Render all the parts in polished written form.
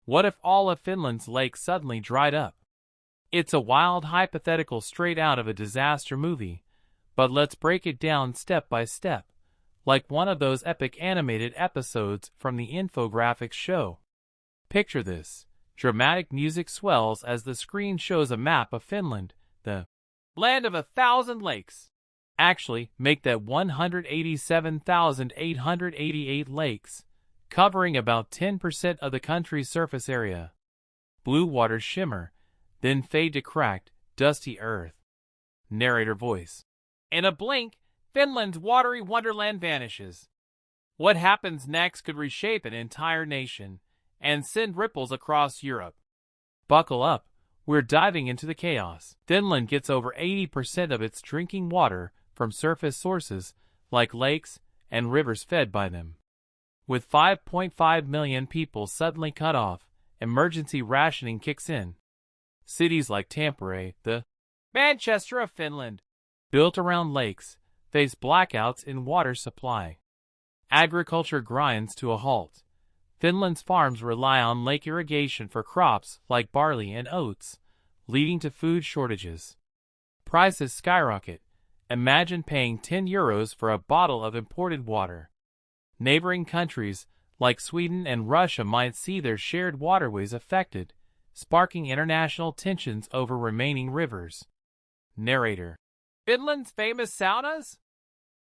What if all of Finland's lakes suddenly dried up? It's a wild hypothetical straight out of a disaster movie, but let's break it down step by step, like one of those epic animated episodes from the infographics show. Picture this. Dramatic music swells as the screen shows a map of Finland, the land of 1,000 lakes. Actually, make that 187,888 lakes, covering about 10% of the country's surface area. Blue waters shimmer, then fade to cracked, dusty earth. Narrator voice. In a blink, Finland's watery wonderland vanishes. What happens next could reshape an entire nation and send ripples across Europe. Buckle up, we're diving into the chaos. Finland gets over 80% of its drinking water from surface sources like lakes and rivers fed by them. With 5.5 million people suddenly cut off, emergency rationing kicks in. Cities like Tampere, the Manchester of Finland, built around lakes, face blackouts in water supply. Agriculture grinds to a halt. Finland's farms rely on lake irrigation for crops like barley and oats, leading to food shortages. Prices skyrocket. Imagine paying €10 for a bottle of imported water. Neighboring countries like Sweden and Russia might see their shared waterways affected, sparking international tensions over remaining rivers. Narrator. Finland's famous saunas?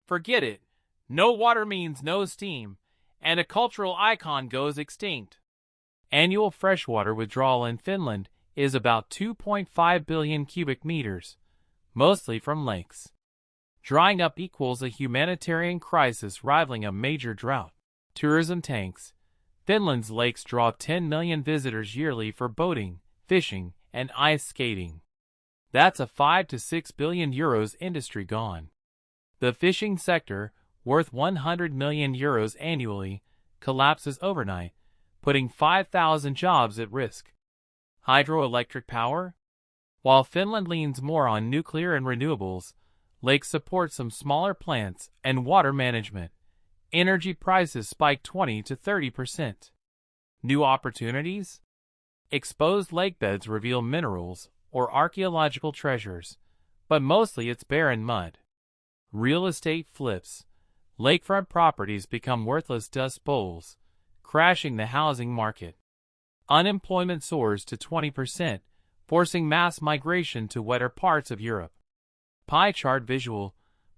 Forget it. No water means no steam, and a cultural icon goes extinct. Annual freshwater withdrawal in Finland is about 2.5 billion cubic meters, mostly from lakes. Drying up equals a humanitarian crisis rivaling a major drought. Tourism tanks. Finland's lakes draw 10 million visitors yearly for boating, fishing, and ice skating. That's a 5 to 6 billion euros industry gone. The fishing sector, worth 100 million euros annually, collapses overnight, putting 5,000 jobs at risk. Hydroelectric power? While Finland leans more on nuclear and renewables, lakes support some smaller plants and water management. Energy prices spike 20 to 30%. New opportunities? Exposed lakebeds reveal minerals or archaeological treasures, but mostly it's barren mud. Real estate flips. Lakefront properties become worthless dust bowls, crashing the housing market. Unemployment soars to 20%, forcing mass migration to wetter parts of Europe. Pie chart visual.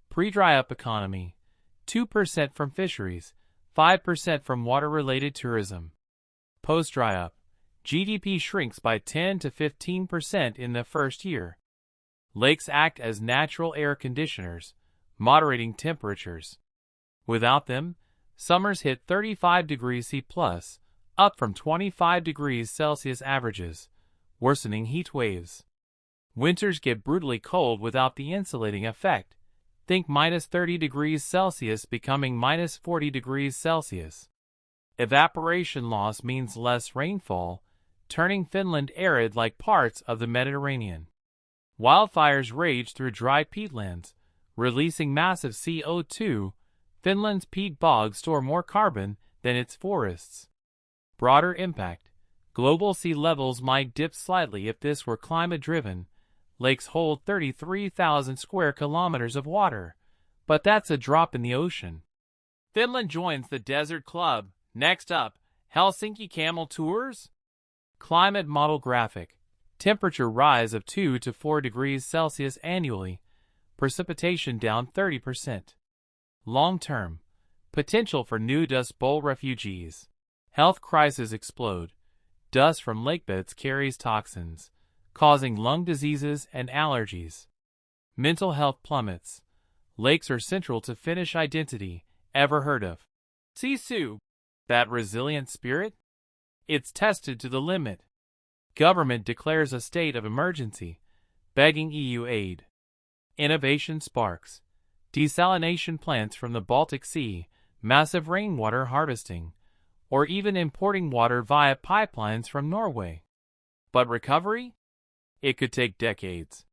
Pre-dry-up economy. 2% from fisheries, 5% from water-related tourism. Post-dry-up. GDP shrinks by 10 to 15% in the first year. Lakes act as natural air conditioners, moderating temperatures. Without them, summers hit 35 degrees C+, up from 25 degrees Celsius averages, worsening heat waves. Winters get brutally cold without the insulating effect. Think minus 30 degrees Celsius becoming minus 40 degrees Celsius. Evaporation loss means less rainfall, turning Finland arid like parts of the Mediterranean. Wildfires rage through dry peatlands, releasing massive CO2. Finland's peat bogs store more carbon than its forests. Broader impact. Global sea levels might dip slightly if this were climate-driven. Lakes hold 33,000 square kilometers of water, but that's a drop in the ocean. Finland joins the Desert Club. Next up, Helsinki Camel Tours? Climate model graphic. Temperature rise of 2 to 4 degrees Celsius annually. Precipitation down 30%. Long term. Potential for new Dust Bowl refugees. Health crises explode. Dust from lakebeds carries toxins, causing lung diseases and allergies. Mental health plummets. Lakes are central to Finnish identity. Ever heard of Sisu? That resilient spirit? It's tested to the limit. Government declares a state of emergency, begging EU aid. Innovation sparks. Desalination plants from the Baltic Sea, massive rainwater harvesting, or even importing water via pipelines from Norway. But recovery? It could take decades.